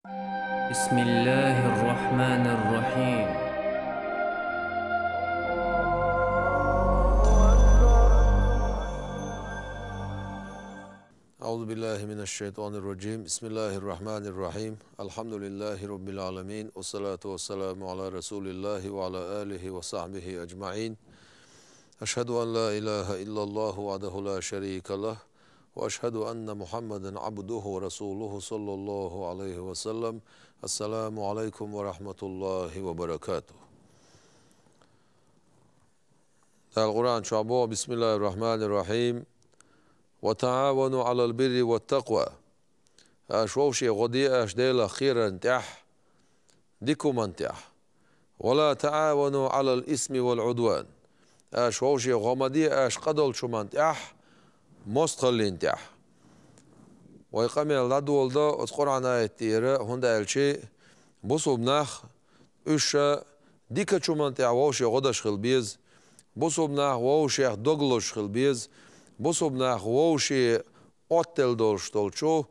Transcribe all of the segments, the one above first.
بسم الله الرحمن الرحيم. أعوذ بالله من الشيطان الرجيم. بسم الله الرحمن الرحيم. الحمد لله رب العالمين، والصلاة والسلام على رسول الله وعلى آله وصحبه أجمعين. أشهد أن لا إله إلا الله وحده لا شريك له، وأشهد أن محمدا عبده ورسوله صلى الله عليه وسلم. السلام عليكم ورحمة الله وبركاته. القرآن شعبه بسم الله الرحمن الرحيم. وتعاونوا على البر والتقوى. أشوشي غدي أشديل خيرا تح ديكم انتح، ولا تعاونوا على الإثم والعدوان. أشوشي غمدي أش قدل شمان تح مستقلين تح. ويقام الدول ده القرآن آياتيرة هندا الشيء بصوب نخ إيش ديك شمان تح ووشي غدش خلبيز بصوب نخ ووشي دغلش خلبيز بصوب نخ ووشي أتل دولش دولشو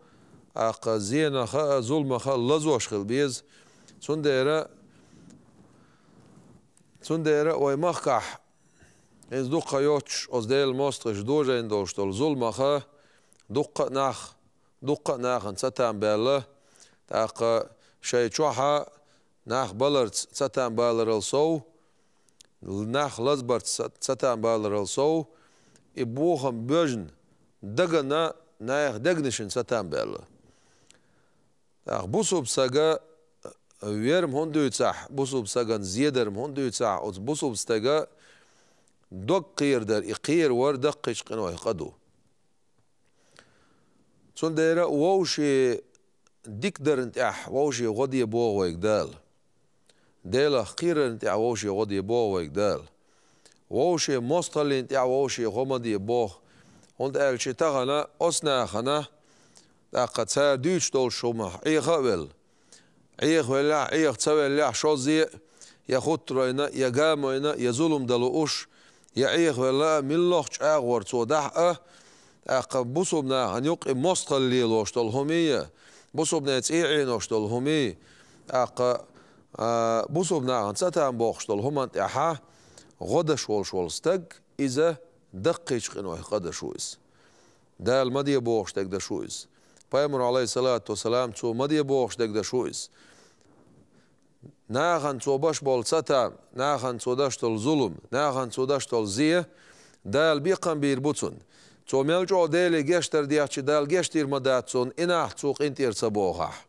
أق زينة خا ظلم خا لزوش خلبيز سندرة ويمخح إنز دقة يوتش أزديل مسترش دوجين دولش دول ظلم خا دقة نخ ستان بالله أق شيء شوحة نخ بلرت ستان بالر الصو نخ لزبرت ستان بالر الصو إبوهم بجن دغنا نايخ دغنشن ستان بالله أق بوسوب ساقا ويرم هندو يتسح بوسوب ساقا زيدرم هندو يتسح بوسوب ساقا دقير در إقير ور دقيش قنوه قدو سون ديرا ووشي ديك درنت ووشي غدي بوه ويقدال ديلا خير انت ووشي غدي بوه ويقدال ووشي مستقل انت ووشي غمدي بوه هند الشي تغنى أسنا خنا قد سار ديش دول شوما عيخ أول عيخ ولا عيخ تسوي لا شوزي يخط رينا يجامعنا يظلم دلوش يعيخ ولا ملوخ أغور صدح بوسوبنا هنيق مستقل ليلوش دولهمية بوسوبنا تسيعين وش دولهمي بوسوبنا هنستان بوخش دولهمان تحا غدش والشولستج إذا دقيش قنوه قدشويس ده المدية بوخش تقدشويس پیامبر عليه الصلاة والسلام تو مدية بوخش تقدشويس ناخن تو باش بول ستام ناخن تو داشت الظلم ناخن تو داشت الزيه ده البيقم بيربطون تو ملجو ديلي جشتر دياتش دال جشتير مداتون إناح توق انتير سبوخح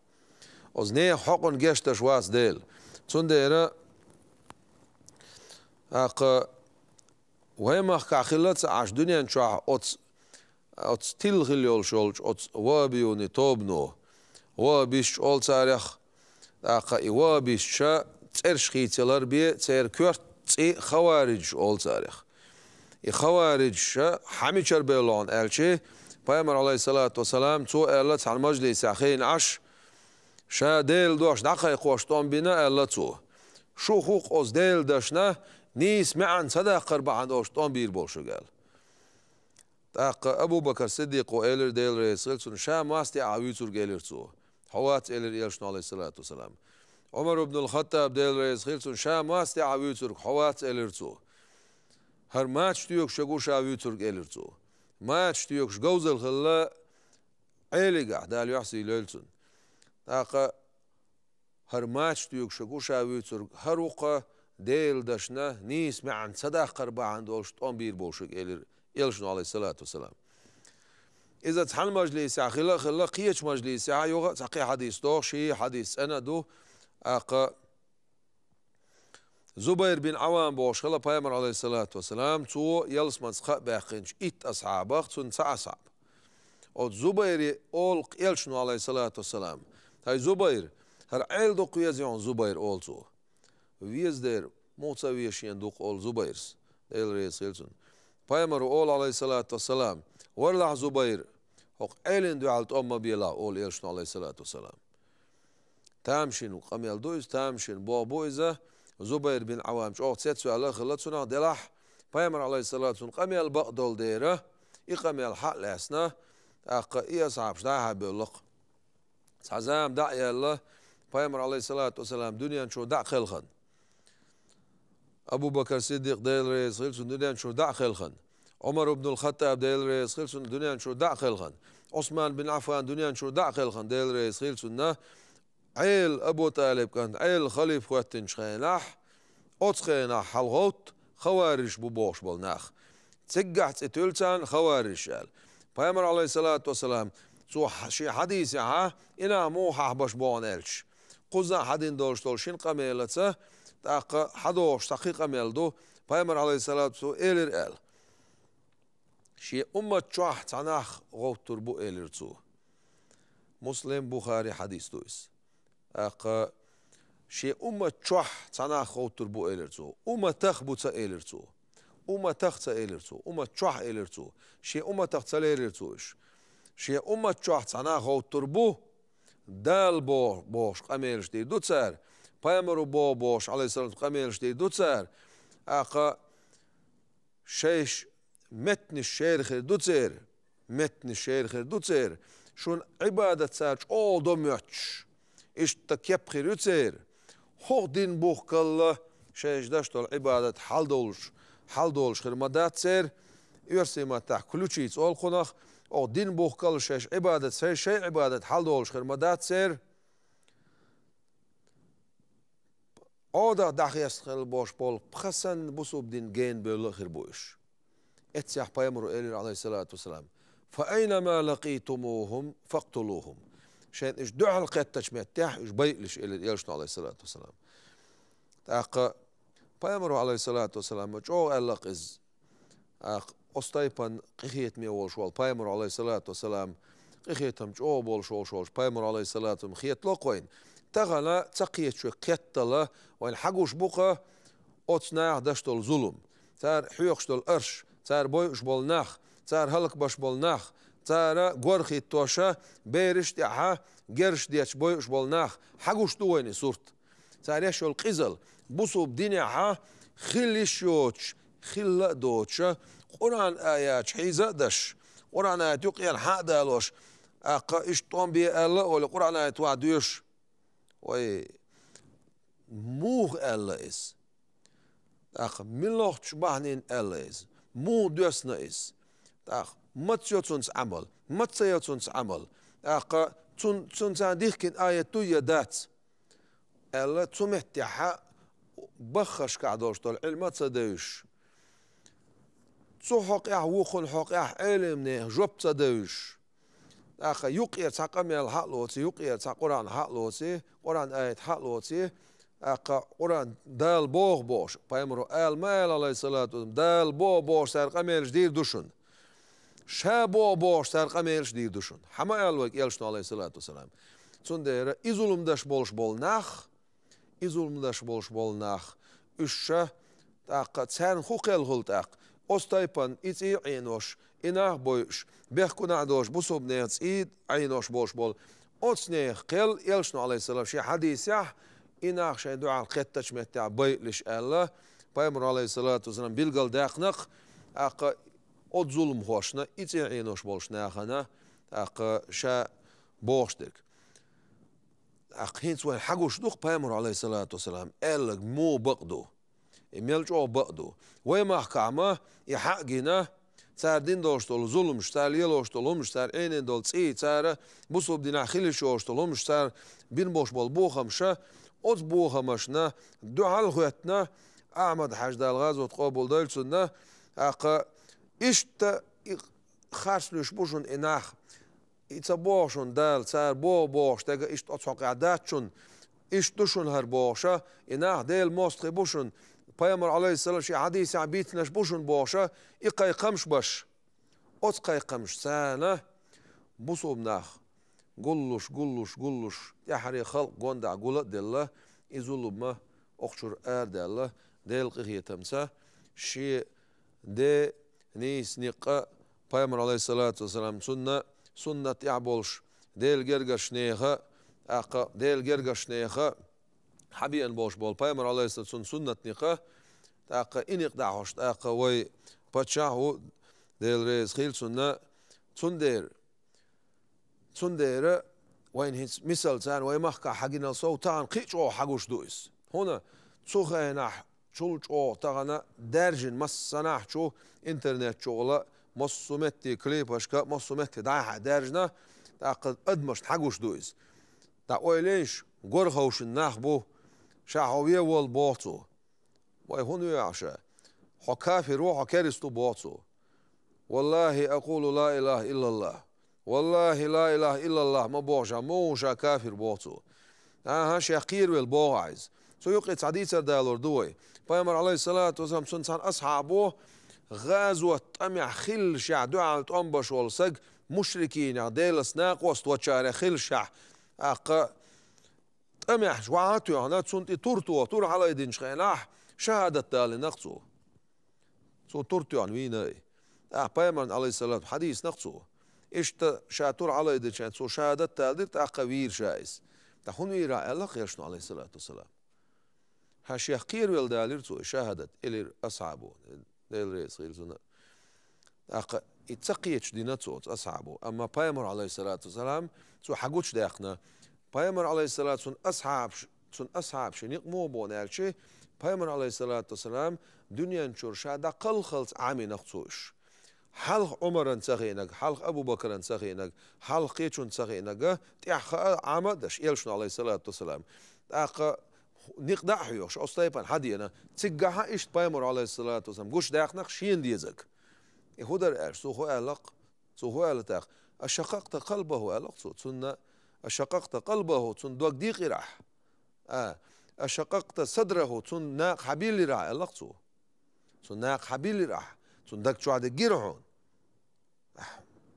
أزنيه حقن جشتر شواس ديل تون ديرا وهما كاخلت عش دنيا نشاح أتس تلغيول شولش أتس وابيوني توبنو وابيش أول تاريخ وابيش شا تيرش خيتلر بيه تير كورت تي خوارج أول تاريخ خوارج شا حميشر بيلون ألشي پیامبر عليه الصلاة والسلام تو ألت على مجلس أخين عش شا ديل دوش دقيق واشتون بنا ألا تو شو خوق أز ديل داشنا نيس معن صدق قربان واشتون بير بولشو قال أبو بكر الصديق وإيلر ديل رئيس شا ماستي عويتور قيلر تو حوات إيلر إيلشن عليه الصلاة والسلام عمر بن الخطاب ديل رئيس شا ماستي عويتور حوات إيلر تو هر ماتش تيوك شغوش عويتور قيلر تو ماتش تيوك شغوزل خلا عيلقع دال يحسي ليلتون هر ماتش تيوك شغوش عويتور هروقة ديل داشنا نيس معن صدق قربان واشتون بير بولشو قيلر إلشنو عليه الصلاة والسلام إذا تحل مجلس خلا قيش مجلس يوغا تقي حديث دوشي حديث أنا دو زبير بن عوام بوش خلا پیامبر عليه الصلاة والسلام تو يلس منسخ باقينش إت أصحابه تون أصحاب أو زبير أول إلشنو عليه الصلاة والسلام هاي زبير هر عيل دوق يزيون زبير أول تو ويز دير موتا ويشين دوق أول زبيرس ديل ريس إلشن پیامبر أول عليه الصلاة والسلام ورلع زبير هق عيلين دعالت أم بيلا أول إلشنو عليه الصلاة والسلام تامشين وقميل دويز تامشين بو إذا زبير بن عوام شو تسيتسو على خلتنا دلح پیامبر عليه الصلاة والسلام قميل بقدول ديره إقميل حق لسنا إيا صعب شداها بيولق Hazam da yalla Peygamber aleyhissalatu vesselam dünyanın şu da kılgan. Abu Bakr Siddiq değil reis kılsın dünyanın şu da kılgan. Ömer ibn Hattab değil reis kılsın dünyanın şu da kılgan. Osman bin Affan dünyanın şu da kılgan değil reis kılsın na. عيل أبو طالب كان عيل خليف وقتن شخيناح أتخيناح حلغوت خوارج ببوش بالناخ تسقعت تلتان خوارج قال فيامر عليه الصلاة والسلام سو شي حديث ها إنا مو حبش بونالش قزا حدين دولش دولشين قميلته تاق حدوش تقيق ميلدو فيامر عليه الصلاة والسلام إلر قال شي أمة شوح تناخ غوت تربو إلر تو مسلم بخاري حديث دويس شيء تشوح تناخ غوتر بو إلرتو تخبو تا إلرتو تخت إلرتو تشوح إلرتو شيء تخت إلرتوش شيء تشوح تناخ غوتر بو دال بوش قميلش دي دوتسر بيامرو بوش عليه الصلاة والسلام قميلش دي دوتسر شيش متن الشيخ دوتسر متن الشيخ دوتسر شون عبادة سارج أو دوميوتش إشتا كيبخي رتسير هو دين بوخ كالله شايش داشتول عبادة حال دولش خرمادات سير يرسي ما تاح كلوشيتس أول خناخ أو دين بوخ كالله شايش عبادة سير شاي عبادة حال دولش خرمادات سير أودا داخي يستخل بوش بول بخسن بصوب دين جين بيولا خير بوش اتسيح بايمرو إلير عليه الصلاة والسلام فأينما لقيتموهم فاقتلوهم شان إيش دعاء القتش متاح إيش بيقلش إلى يلشنا عليه الصلاة والسلام تاق بيامرو عليه الصلاة والسلام جو ألق إز أستيبان قخيت ميول شوال بيامرو عليه الصلاة والسلام قخيتهم جو بول شول بيامرو عليه الصلاة والسلام خيت لقوين تغلا تقيت شو قتلا وين حقوش بقى أتصنع دشتول ظلم تار حيوخشتول أرش تار بويش بول ناخ تار هلك باش بول ناخ تارا غورخي توشا بيرش ديها جرش ديش بويش بولناخ حقوش دويني صورت تاريش القزل بوصوب دينيها خليشوتش خلا دوتشا قرآن آيات حيزة دش قرآن آيات يقيان حق دالوش أقا إشتون بي ألا ولا قرآن آيات وعدوش وي موغ ألا إس أقا ملوخش بحنين ألا إس مو دوسنا إس أقا متسيوتسونس عمل متسيوتسونس عمل أقا تون ديكين آية تويا دات ألا تمتحا بخش كعدوش طول علم تصديش تحق وخن حق علمني جوب تصديش أقا يقير تقامي الحق لوتي يقير تقران حق لوتي قران آية حق لوتي أقا قران دال بوغ بوش بايمرو آل مال عليه الصلاة والسلام دال بوغ بوش سرقامي الجديد دوشن شابو بوش سرقامي الجديد دوشن حما يالوك يلشنا عليه الصلاة والسلام تندير إزولم داش بولش بول ناخ إزولم داش بولش بول ناخ إشا أقا تسان خوكيل غلط أق أستيبان إتي عينوش إناخ بويش بيخكو نعدوش بصوب نيتس إيد عينوش بولش بول أتسنيخ قيل يلشنا عليه السلام شي حديث يح إناخ شي دعا القتش متاع بيلش الله بايمر عليه الصلاة والسلام بيلقل داقنق أقا أد ظلم خوشنا إتي عينوش بولش ناخنا أقا شا بوشتك أقهين سوين حقوش دوق بايمر عليه الصلاة والسلام ألق مو بقدو إميلجو بقدو ويما حكامة يحقنا تار دين دوشتول ظلمش تار يلوشتولمش تار عينين دول تسي تار بصوب دينا خيلشوشتولمش تار بين بوش بول بوخمشا أد بوخمشنا دعا الخواتنا أحمد حاج دال غازو تقابل دالسنا أقا إشتا خارسلوش بوشن إناخ إتصبوشن دال تار بوش تاقا إشت أتصحق عداتشن إشتوشن هر بوشا إناخ ديل موستخي بوشن بايمر عليه السلام شي حديث عبيتناش بوشن بوشا إقاي قمش باش أتقاي قمش سانة بوصوب ناخ قلوش يحري خلق قوندع قولت ديلا إزولب ما أخشر ديلا ديل قخية تمسا شي دي نيس نيقا بايمر عليه الصلاة والسلام سنة يعبولش ديل جرقش نيخا أقا ديل جرقش نيخا حبيان بوش بول بايمر عليه الصلاة والسلام سنة نيقا أقا إنيق دعوش أقا وي باتشاهو ديل ريز خيل سنة تندير وين هيس مثل تان وين محكا حقنا صوتان قيش أو حقوش دويس هنا تسوخينا شلج أو تغنا درجن مس صناح شو إنترنت شغلة مصومتي كليب أشكا مصومتي دايح درجنا تأقد أدمش حقوش دويس تا ويليش غرخوش النخبو شاهوية والبوتو وهون يعشى حكافي روح كريستو بوتو والله أقول لا إله إلا الله والله لا إله إلا الله ما بوجا موجا كافر بوتو شاقير والبوعز سو يقيت حديث دالور دوي بيامر عليه الصلاة والسلام سنسان أصحابه غازوة طمع خل شع دعاء أنبش والسق مشركين ديل سناق وسط وشارع خل شع طمع شوعاتو هنا تسنتي تورتو تور على يدين شخيناح شهادة تالي نقصو سو تورتو عن ويناي بيامر عليه الصلاة حديث نقصو إشتا شاتور على يدين شان سو شهادة تالي تأقوير شايس تحون ويرا الله يشنو عليه الصلاة والسلام هاشيخ قير والدالير تو شهادة إلي أصحابه ديل ريس غير زنا اتقيتش دينا توت أصحابه أما بايمر عليه الصلاة والسلام تو حقوش داقنا بايمر عليه الصلاة والسلام أصحاب شنيق مو بونالشي بايمر عليه الصلاة والسلام دنيا نشور شادا قل خلص عامي نقصوش حلق عمر انتخينك حلق أبو بكر انتخينك حلق قيتش انتخينك تيح عمدش يلشن عليه الصلاة والسلام نقدع حيوش أصلاً حدينا تجاه إيش بايمر عليه الصلاة والسلام قوش داخ نقشين ديزك يهودر إيش سوخو ألق سوخو ألتاخ أشققت قلبه ألق سنة أشققت قلبه سن دوق ديق راح أشققت صدره سن ناق حبيل راح ألق سن ناق حبيل راح سن دق شو عاد جيرهون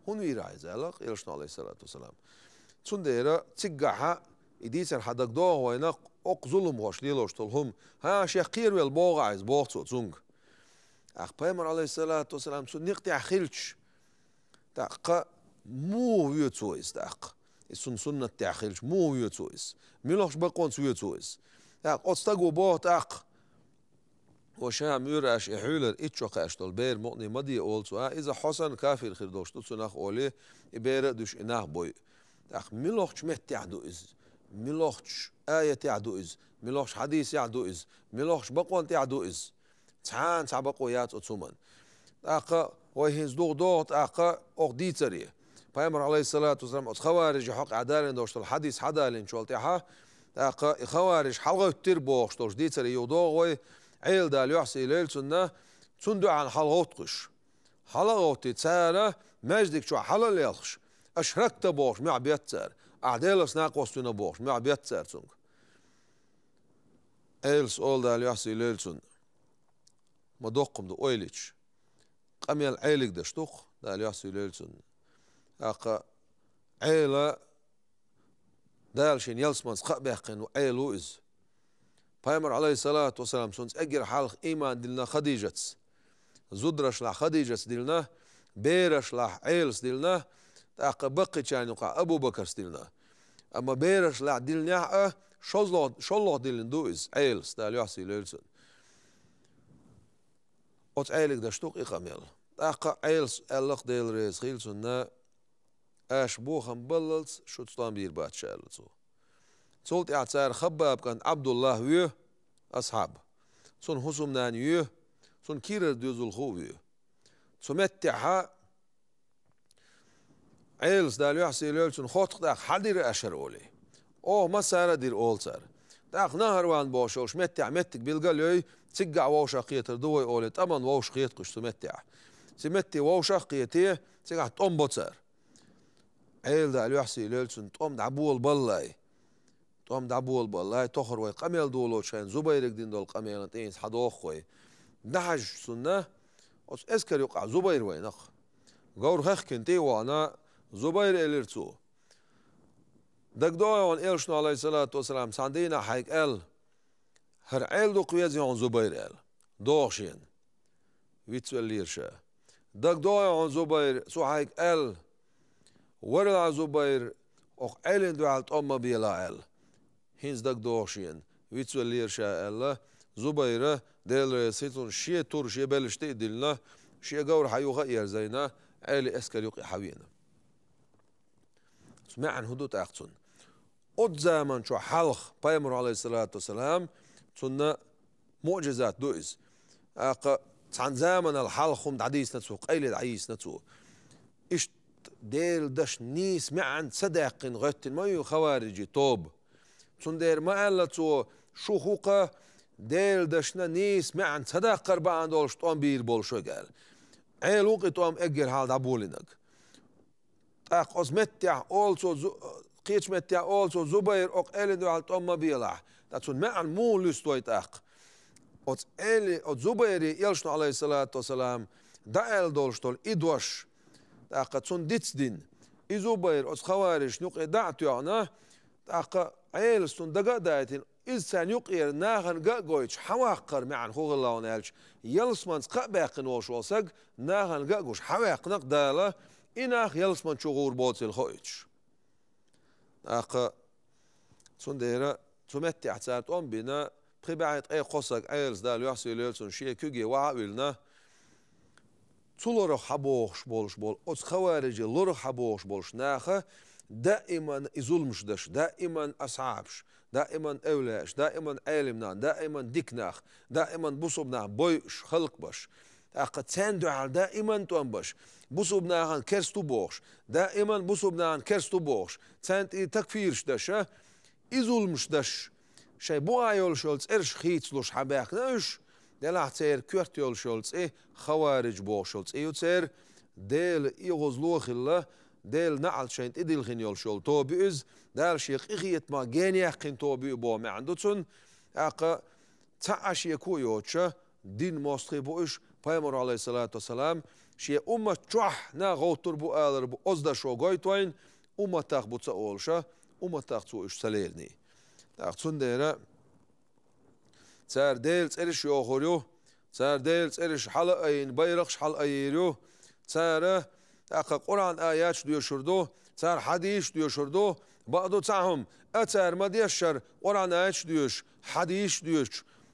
هون يراعي ألق يلشنا عليه الصلاة والسلام سن ديرا تجاه إديسن حدق دوه وينق أق ظلم واش ليلوش طلهم شيخير والبوغ عايز بوغ زونغ بايمر عليه الصلاة والسلام سو نقطع خلش تاق مو يوتويس تاق سنة تاع خلش مو يوتويس ميلوش بقون سو يوتويس تاق أستقو بوغ تاق وشام يراش إحولر إتشوق أشتول بير مؤني مدي أولتو إذا حسن كافر خير دوش تسنخ أولي إبير دوش إناخ بوي تاق ميلوش مت تعدو إز ميلوش آية تعدو إز ميلوش حديث يعدو إز ميلوش بقوان تعدو إز تحان تعبقويات أتسومن أقا ويهز دوغ دوغ أقا أغدي تريه بايمر عليه الصلاة والسلام خوارج حق عدالين دوشت الحديث حدالين شوالتيحا أقا خوارج حلغة تربوغ شتوش دي تريه يودوغ وي عيل دال يحسي ليل سنة تندو عن حلغة تقش حلغة تتسالة مجدك شو حلغة يلخش أشركت بوش مع بيتسال أعدال سناق وستونا بوش مع بيتسال سنك إيلس أول دال يحسي ليل سنة ما دوقم دو أويليتش قميل عيلك دشتوق دال يحسي ليل سنة أقا عيلة دالشين يلسمان سقا بيحقين وعيلو إز بايمر عليه الصلاة والسلام سنس أجر حالق إيمان دلنا خديجتس زدرش لح خديجتس دلنا بيرش لح عيلس دلنا أقا بقي كان يقع أبو بكر دلنا أما بيرش لح دلنا شالله دلن دو إز عيلس دال يحسي ليل سنة أت عيلك دشتوق إقاميل أقا عيلس ألق ديل ريس خيل سنة أش بوخم بللس شو تستان بير بات شالتو سولت اعتار خباب كان عبد الله ويه أصحاب سن حسم نان ويه سن كيرر دوزل خو ويه سمتعها عيلس دال يحسي ليل سن خوتق داق حدير أشر أولي أوه ما سارة دير أول سار داق نهر وان بوشوش متع متك بالقليوي تقع ووشا قيتر دوي أولي تمن ووش قيت قش تمتع سمتي ووشا قيتيه تقع تقوم سار عيل دال يحسي ليل سن تقوم دعبول بالله تقوم دعبول بالله تخر وي قميل دولو شان زبيرك دين دول قميل تينس حدوخ وي نحج سنة اسكر يقع زبير وي نخ غور خخ كنتي وانا زبير إليرتو دك دوان إلشنو عليه الصلاة والسلام ساندينا حيك إل هر عيل دو قويزي عن زبير إل دوغشين ويتسو الليرشا دك دوان زبير سو حيك إل ورلا زبير أخ عيلين دو عالت أما بيلا إل هينز دك دوغشين ويتسو الليرشا إل زبير ديل سيتون شي تور شي بلشتي دلنا شي غور حيو غير زينا عيلي اسكر يقي حوينا سمع عن هدوت أقصن od zaman şu halk Peygamber aleyhissalatu vesselam sunna معجزات دوئز عن زمن الحلق هم عديس نتسو قيل عيس نتسو إشت ديل دش نيس معن صدق غتن ما يو خوارجي توب سندير ما قالتو شوخوقة ديل دشنا نيس معن صدق قربان دولش توم بير بول شو قال عيلوقي توم اجر حال دابولينك أقص متع also قيش متع also زبير أق إلدو على توم ما بيلح تاتون معن مو لستويت أق od Eli, od Zubejri, jelšno alaihi salatu wasalam, da el dolštol idwaš, taka cun dicdin, I Zubair, od Khavarish, njuk da'tu yana, taka el stun daga daitin, izsan njuk nahan gagojch, hawaqar ma'an khughallawan elch, jelsmans qabaqin wosh wasag, nahan gagosh, hawaqnaq dala, inach jelsman chugur botzil khoich. Taka cun dera, cumetti ahtzart bina, Pribait qosag ayels dal yaxsil yelsun şiye küge wa'ilna tuloro habosh bolsh bol os khawarij loro habosh bolsh naha دائما يظلمش داش دائما اصعبش دائما اولاش دائما علمنا دائما ديكناخ دائما بصبنا بوش خلق باش اقا تساندو على دائما توانباش بصبنا عن كرستو بوش دائما بصبنا عن كرستو بوش تساند تكفيرش داش يظلمش داش شي بوغا يولشولز إرش خيتلوش حباك ناش دلع تير كورت يولشولز خوارج بوشولز يوتير ديل يغزلوخ الله ديل نعل شين إديل خين يولشول توبيز دال شيخ إخيت ما جينيخ خين توبي بو ما عندوتون أقا تعاش يكو يوتشا دين مصري بوش Peygamber aleyhissalatu vesselam شي تشوح نا غوتر بو آلر بو أزدا شو غويتوين تاخ بوتسا أولشا تاخ تو إش سليرني تاخصون ديرا تار ديلز إرش يوخوريو تار ديلز إرش حلقين بيرقش حلقيريو تار أقا قرآن آيات ديو شردو تار حديث ديو شردو بعضو تاهم أتار ما ديشر قرآن آيات ديوش حديث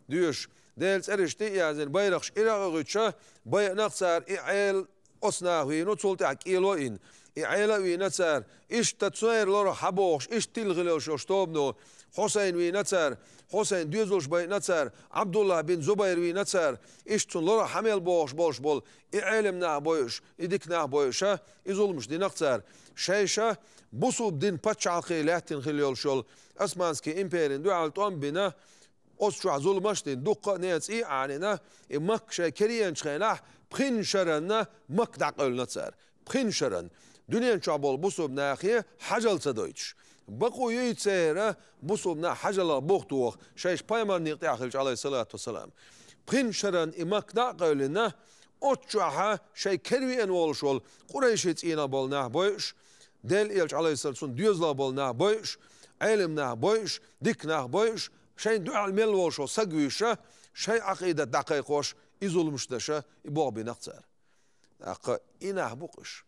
ديوش ديلز إرش دي يازن بيرقش إراغ غيتشا بيقناق تار إعيل أصناهوي نتصول تاك إيلوين إعيلا وينتر إيش تتصير لورا حبوش إيش تلغلوش وشتوبنو حسين وينتر حسين ديزولش بينتر عبد الله بن زبير وينتر إيش تون لورا حمل بوش بول إعلم نا بوش إديك نا بوشا إزولمش دي نقتر شيشا بوصوب دين باتشعقي لاتين خليول شول أسمانسكي إمبيرين دو عالتون بنا أسشع ظلمش دين دوقة نيتس إي عنينا إمك شاكريان شخيناح بخين شرنا مك دعقل نتر بخين شرن دنيا شعبول بوصوب ناخيه حجل تدويتش بقو يتسيره بوصوب نا حجل بوختوخ شايش بايمر نيقتي خلج عليه الصلاة والسلام بخين شرن إمك دعقل لنا أتشعها شاي كروي أنوال شول قريش يتسينا بولناه بويش ديل إلج عليه الصلاة والسلام ديوزلا بولناه بويش علمناه بويش ديكناه بويش شاي دعا الميل شول سقويشة شاي عقيدة دقيقوش إزولمش دشة يبوغ بنقتر أقا إناه بقش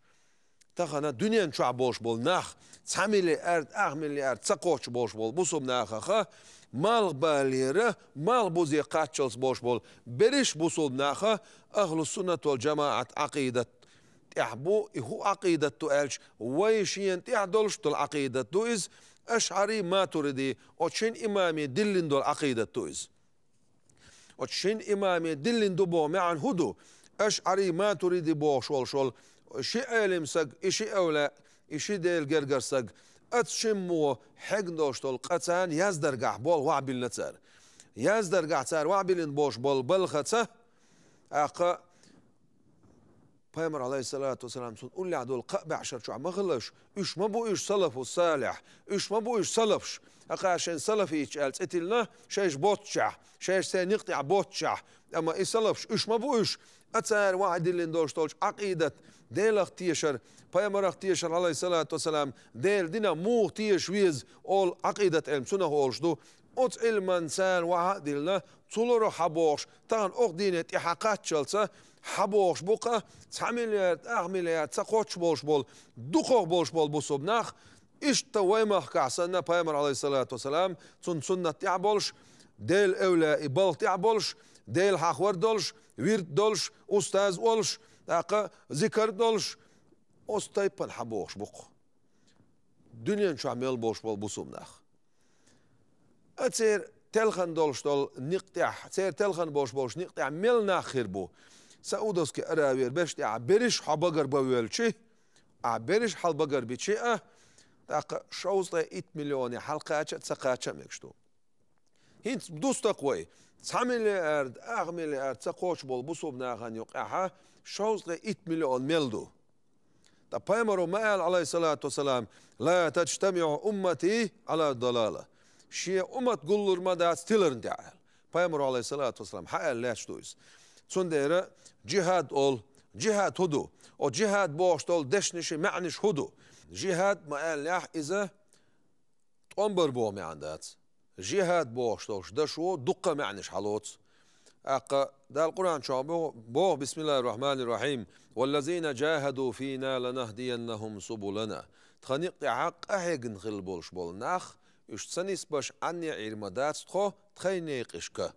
تخنا دنيا شع بوش بول ناخ تعملي أرد أغملي أرد تقوش بوش بول بوصوب ناخا مال باليره مال بوزي قاتشلس بوش بول بريش بوصوب ناخا أهل السنة والجماعة عقيدة تحبو هو عقيدة تؤلش ويشين تحدولش تل عقيدة تويز أشعري ما تريدي وشين إمامي دلين دول عقيدة تويز وشين إمامي دلين دبو معن هدو أشعري ما تريدي بو شول شي علم سق إشي أولا إشي ديل جرجر سق أتشمو حقدوش تول قتان يزدرقع بول وعبل نتار يزدرقع تار وعبل بوش بول بلخته أقا Peygamber aleyhissalatu vesselam قول لي عدول قأب عشر شو ما غلش إيش ما بو إيش سلف والصالح إيش ما بو إيش سلفش أقا عشان سلفي يتشالت إتلنا شايش بوتشح شايش سين يقطع بوتشح أما إيش سلفش إيش ما بو إيش أتسار واحد اللي ندوش تولش عقيدة ديل اختيشر Peygamber اختيشر عليه الصلاة والسلام ديل دينا مو اختيش ويز أول عقيدة علم سنة هولشدو أت علم سان واحد لنا تولر حبوش تان أخدينة إحقاق شلسة حبوش بقى 9 مليار 8 مليار تقوش بولش بول دقوق بولش بول بوصوب ناخ إيش تويمه كعسنا Peygamber عليه الصلاة والسلام تون سنة تعبولش ديل أولى إبال تعبولش ديل حخور دولش ويرد دولش أستاذ ولش أقا ذكر دولش أستيبن حبوش بق دنيا شو عمل بوش بول بوصوب ناخ أتير تلخن دولشتول نقطع تير تلخن بوش نقطع ملنا خربو سعودوس كي أراوير بشتي عبرش حبقر بويلشي عبرش حلبقر بيتشي تاق شوزة 8 مليون حلقة تسقاچا مكشتو هنت دوستا قوي 9 مليارد 8 مليارد تسقوش بول بوصوبنا غان يقعها شوزة 8 مليون ملدو تا بايمرو مال عليه الصلاة والسلام لا تجتمع أمتي على الضلالة شيء أمت قلر مدى ستيلرن تعال بايمرو عليه الصلاة والسلام حقا لا شتويس تسنديرا جهاد أول جهاد هدو او جهاد بوشتول دشنشي معنش هدو جهاد ما قال لاح إذا تنبر بو معندات جهاد بوشتولش دشو دقة معنش حلوت أقا دا القرآن شو بو بسم الله الرحمن الرحيم والذين جاهدوا فينا لنهدينهم سبلنا تخنيق عق أهيجن خلبولش بول ناخ يشتسنيس باش عني عرمدات تخو تخينيق إشكا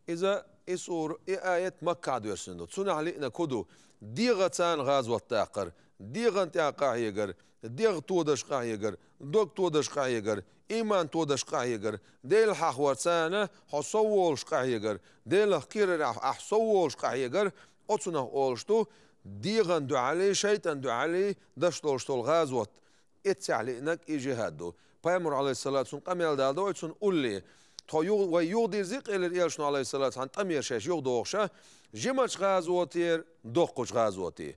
إذا إسور آية مكة دورسندو تسنع لئنا كدو ديغتان غازوة تاقر ديغن تاقع يقر ديغ تودش قايقر دوك تودش قايقر إيمان تودش قايقر ديل حخورتسانة حصوولش قايقر ديل خير أحصوولش قايقر أتسنع أولشتو ديغن دو علي شيطان دو علي دشتولشتول غازوة اتسع لئنك إجهادو بايمر عليه الصلاة والسلام قميل دادو اتسن قولي ويغدي زيق إلى الإيشن عليه الصلاة والسلام تأمير شاش يغدوغشا جمعش غازوتير دوقش غازوتي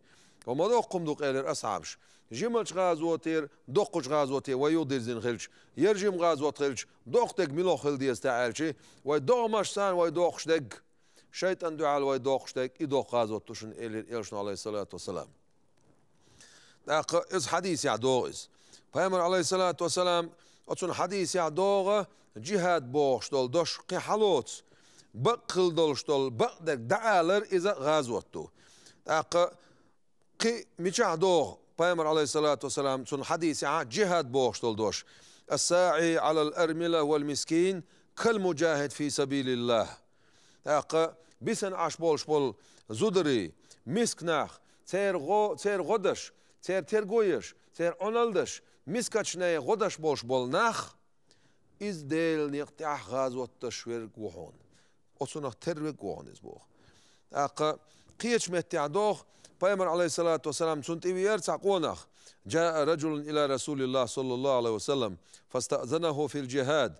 وما دوقم دوق إلى الأصحابش جمعش غازوتير دوقش غازوتي ويغدي زين خلش يرجم غازوت خلش دوقتك ملو خل دي استعالشي ويدوغمش سان ويدوقش دق شيطان دعال ويدوقش دق يدوق غازوتوشن إلى الإيشن عليه الصلاة والسلام إز حديث يعدوغز فأمر عليه الصلاة والسلام أتون حديث يعدوغ جهاد بوشتول دوش قي حلوت بقل دولشتول بقدك دعالر إذا غازوتو قي ميشعدوغ فأمر عليه الصلاة والسلام أتون حديث جهاد بوشتول دوش الساعي على الأرملة والمسكين كالمجاهد في سبيل الله بيسن عش بولش بول زودري مسكناخ تير غدش تير غويش تير أونالدش مسكتشناي غدش بولش بول ناخ إز ديل نيقتع غازوة تشوير قوحون أصنع تروي قوحون إزبوغ قيتش متعدوغ بايمر عليه الصلاة والسلام سنت إبيرتع قوناخ جاء رجل إلى رسول الله صلى الله عليه وسلم فاستأذنه في الجهاد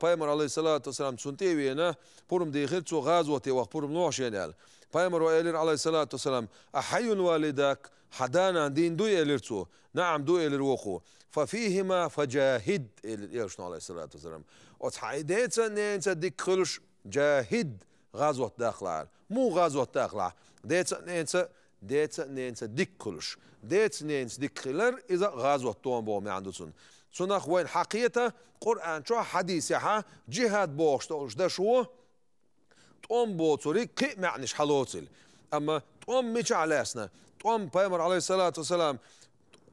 بايمر عليه الصلاة والسلام سنت إبينا بورم دي خيرتو غازوتي وبورم نوش ينال بايمر وإلير عليه الصلاة والسلام أحي والدك حدانا دين دو إليرتو نعم دو إلير وخو ففيهما فجاهد إلير عليه الصلاة والسلام وتحيديتsa نينسا ديك خلش جاهد غازوة داخلة مو غازوة داخلة ديتsa نينسا ديك خلش ديتsa نينس ديك خلر إذا غازوة طوان بو معندسون سنخ وين حقيقة قرآن شو حديثها جهاد بوشتولش ده شو طوان بو توري قي معنش حلوتل أما طوان ميش علاسنا طوان بايمر عليه الصلاة والسلام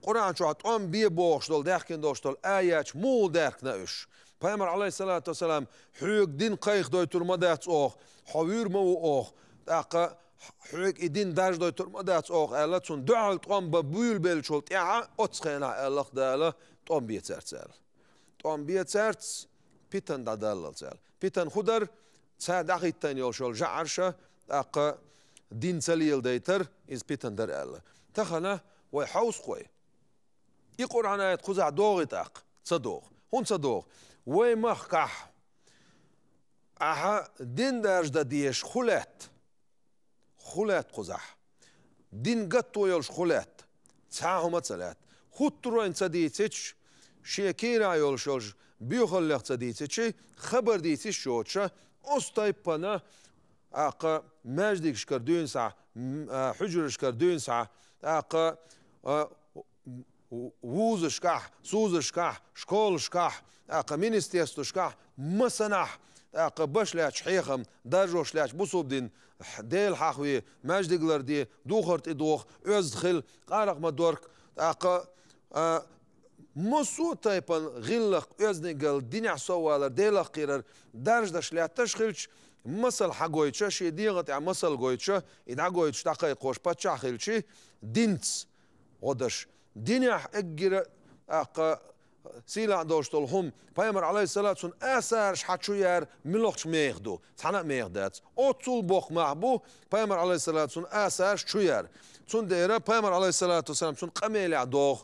قرآن شو طوان بي بوشتول داخكين دوشتول آيات مو داخنا إش بايمر عليه الصلاة والسلام حيوك دين قيخ دويتور مدات أوخ حوير مو أوخ تاقا حيوك إدين داش دويتور مدات أوخ ألا تون دعال طوان ببويل بيلشول تيعا أتسخينا ألا خدالا طوان بيتسرتسال طوان بيتسرتس بيتن دادال تسال بيتن خدر تساد أخيتن يوشول جعرشة تاقا دين سليل ديتر إز بيتن در ألا تخنا ويحوس قوي يقول عن آيات خزع دوغي تاق تصدوغ هون تصدوغ ويمخكح أها دين دارج دا ديش خلات قزح دين قطو يولش خلات تساهم اتسالات خطرو ان تسديتش شيكيرا يولشولش بيوخلق تسديتش خبر ديتش شوتشا أستايبنا أقا ماجدك شكر دون ساعة حجر شكر دون ساعة أقا ووز شكاح سوز شكاح شكول شكاح أقا مينستيستو شكاح مسنح أقا باش لاش حيخم دارجوش لاش بوصوب دين ديل حاخوي ماجدك لردي دوخرت إدوخ أزدخل قارق مدورك أقا مسو تايبان غلق أزنقل دينع سوالر ديلق قيرر دارج داش لا تشخلش مسل حقويتشا شي ديغت مسل قويتشا إدعا قويتش تاقاي قوش باتشا خلشي دينتس غدش دينع أجر أقا سيلا دوشتول هم Peygamber aleyhissalatun eser şhaçu yer miloch meegdu tana meegdat otul bokma bu Peygamber aleyhissalatun eser şu yer tun dere Peygamber aleyhissalatu selam tun qamela doh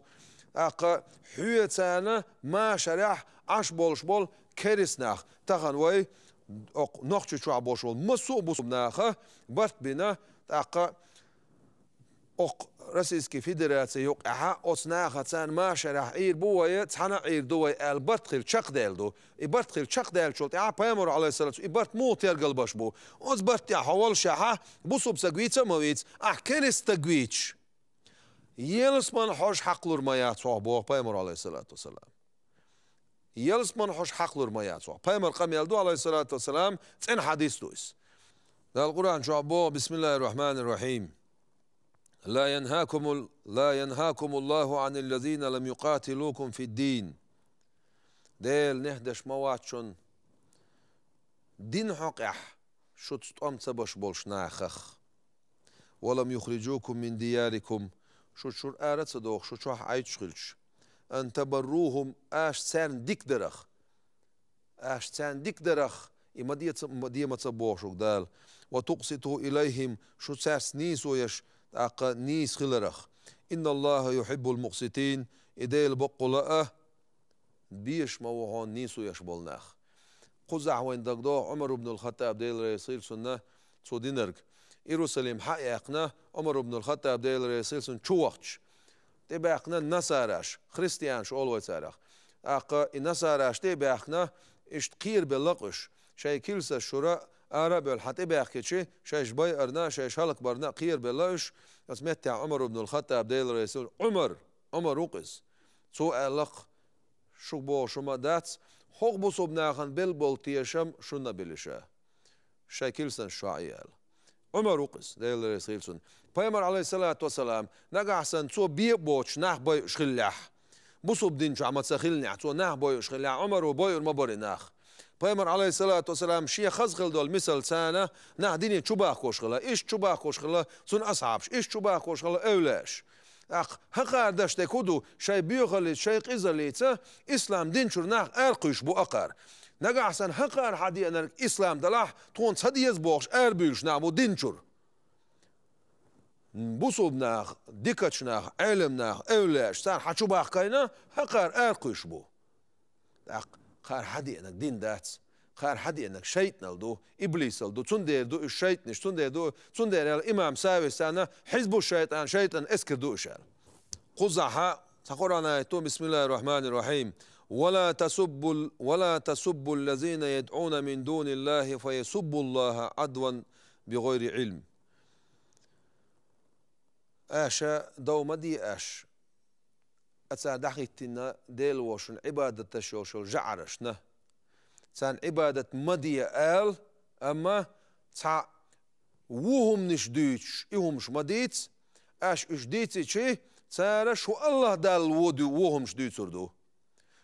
aqa hüyetana ma şerah aş bolş bol kerisnach tahan way nochchu chu boş bol masu busubnaha bart bina aqa Российской Федерации yok aha osnaha sen ma şerah ir buya tana ir doy el bartkhil çaq deldu bartkhil çaq del çolt ya Peygamber aleyhissalatu bart mut yergal baş bu oz bart ya haval şaha bu sub sagwica mavit kenis tagwich yelsman hoş haqlur maya bu Peygamber aleyhissalatu selam yelsman hoş haqlur maya Peygamber qameldu aleyhissalatu selam sen hadis dois dal Kur'an şu bu bismillahirrahmanirrahim لا ينهاكم الله عن الذين لم يقاتلوكم في الدين ديل نهدش مواتشون دين حقح شو تستقم تبش بولش ناخخ ولم يخرجوكم من دياركم شو آرت صدوخ شو عايتشغلش أن تبروهم سان ديك درخ إمدية متصبوشوك دال وتقسطوا إليهم شو سارس نيسو يش نيس خلرخ إن الله يحب المقسطين إديل بقلاء بيش موهون نيسو يشبولناخ قزع وين دقدو عمر بن الخطاب ديل ريسيل سنة سو دينرك إيروساليم حقيقنا عمر بن الخطاب ديل ريسيل سن چووختش تباقنا نصاراش خريستيانش أولوي سارخ النصاراش تباقنا اشتقير باللقش شاي كيلسا الشراء عرب الحتى بيحكي شايش باي أرنا شايش هلك برنا قير بلاش اسمت عمر بن الخطاب ديل رسول عمر وقس سوء لق شو بو شو ما دات حق بصوب ناخن بالبول تيشم شو نبلشه شاكلسن شعيال عمر وقس ديل رسول Peygamber aleyhissalatu vesselam نجح سن سو بيبوش نح باي شخلح بصوب دين شو عمت سخلني سو نح باي شخلح عمر وباي ما بري ناخ Peygamber aleyhissalatu vesselam şiye khazgıl dol misal sana nah dini çuba koşgıla iş çuba koşgıla sun ashabş iş çuba koşgıla evleş ha kardeş de kudu şey büyüğali şey qizalitsa İslam din çurnah erqiş bu aqar naga ahsan haqar hadi anar İslam dalah ton sadiyez boş erbüş na bu din çur bu subnah dikaçnah ilmnah evleş sen ha çuba kayna haqar erqiş bu خار حدي انك دين دات خار حدي انك شيطان دو ابليس دو تندير دو الشيطان تندير الامام ساوي سنه حزب الشيطان شيطان اسكر دو شال قزحها تقرانا بسم الله الرحمن الرحيم ولا تسبوا الذين يدعون من دون الله فيسبوا الله عدوا بغير علم اشا دو مدي اش أتصدقتنا ديل وشن عبادة الشوشل جعرشنا سان عبادة مدية آل أما تا وهم نش ديتش إهم ش مديت أش إش ديتي شيء تارا شو الله دال ودو وهم ش ديتردو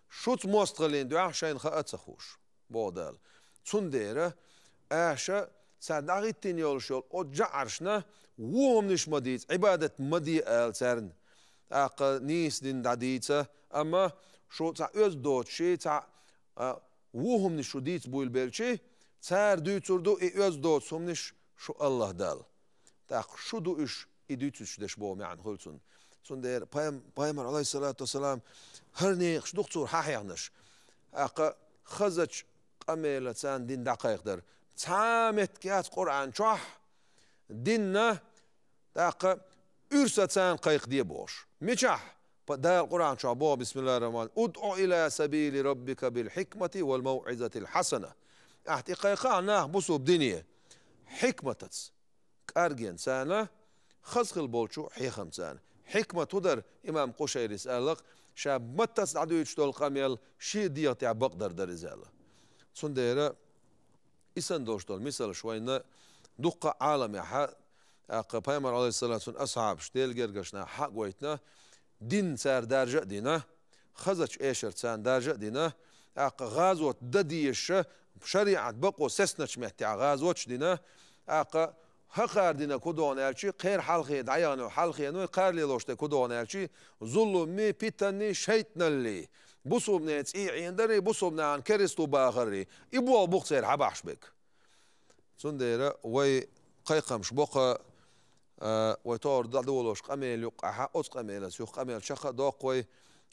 شو تمستغلين دو عشان خاطر تخوش بودال تنديرة أشا صدقتني يولشل أو جعرشنا وهم نش مديت عبادة مدية آل تارن نيس دين داديتا أما شو تا أزدود شيء تا وهم نشو ديت بويل بيلشي تار دوتردو أزدود سومنش شو الله دال تا شو دو إش إديتش دش بو معن خلصن سندير بايمر عليه الصلاة والسلام هرني خش دكتور حاحيانش خزج قميلة تان دين دقائق در تامت كات قرآن شح ديننا دقة ürsetsen kayık diye boş. Miçah. Dal Kur'an çabo bismillahirrahmanirrahim. Ud'u ila sabili rabbika bil hikmeti vel mev'izatil hasana. Ahti kayıqa nah busub diniye. Hikmetats. Kargen sana khazkhil bolçu hikam sana. Hikmet udar İmam Kuşayri sa'laq şabmatas adu yçtol qamyal şi diyat ya baqdar darizala. Sundera isan doştol misal şwayna duqqa alam ya Peygamber aleyhissalatun ashab ştel gergaşna haq waytna din sar darja dina khazaç eşer san darja dina gazwat dadiyesh şeriat baqo sesnaç mehti gazwat dina haqar dina kudon elçi qeyr halqi dayanu halqi no qarli loşte kudon elçi zulmi pitani şeytnalli بصوب نيت عندري بصوب نان كريستو باغري يبو بوخسير حباش بك سنديرة وي قيقمش بوقا ويتور دولوش قميل يقع أوس قميل سيوخ قميل شخا دوق وي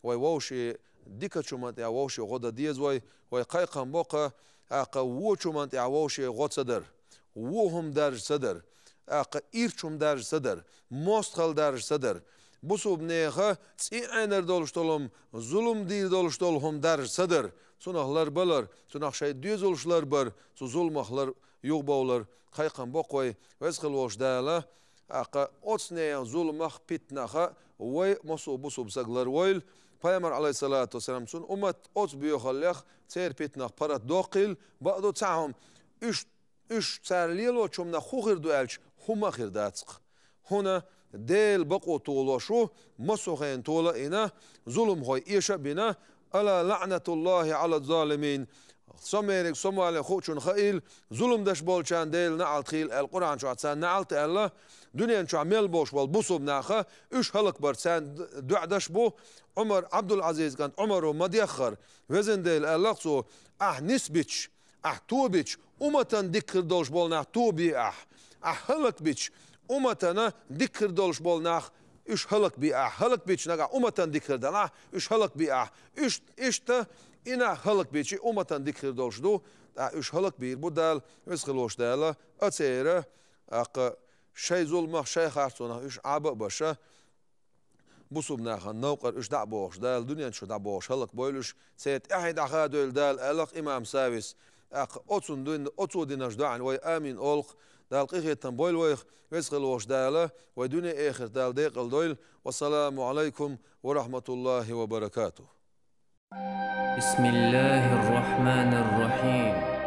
ووشي ديكا شمانت يا ووشي غدا ديز وي قيقم بوقا أقا وو شمانت يا ووشي غد صدر وهم درج صدر أقا إيرشم درج صدر موستخل درج صدر بصوب نيخا تسيعينر دولشتولم ظلم دير دولشتولهم درج صدر سنخلر بلر سنخ شاي ديزولشلر بر سو ظلمخلر يوغبولر قيقم بوقوي ويسخل وش دالا أقا أوتسنيا ظلمخ بيتنخا وي مصو بصوب سغلر ويل Peygamber aleyhissalatu vesselam sun ummet ot büyükhallek تير بيتنخ برات دوقيل بعدو تاعهم إش تارليلو چومنا خوخير دو ألش هما خير داتق هنا ديل بقو طولو شو مسوخين طولا إنا ظلم هوي إيشا بنا ألا لعنة الله على الظالمين سميرك سمالي خوشون خيل ظلم دش بولشان ديل نعل تخيل القرآن شو عتسان نعل تألا دنيا شو عمل بوش والبصوب ناخا إش هلك برسان دع دش بو عمر عبد العزيز كان عمر ومديخر وزن ديل ألاقصو نسبتش توبيتش أمتن دكر دولش بولناخ توبي هلك بيتش أمتنا دكر دولش بولناخ إش هلك بي هلك بيتش نقع أمتن دكر دنا إش هلك بي إش تا إنا هلك بيتش أمتن دكر دولش دو إش هلك بير بدال ويسخلوش دالا أتيرة شي ظلمه شي خارصونه إش عبا باشا بصوب ناخا نوقر إش دعبوش دال دنيا شو دعبوش هلك بويلوش سيت أحد أخادول دال ألق إمام ساويس أتو ديناش دعن وي آمين أولق دال قيخي تنبويل ويخ ويسخلوش دالا ودنيا آخر دال ديقل دويل والسلام عليكم ورحمة الله وبركاته. بسم الله الرحمن الرحيم.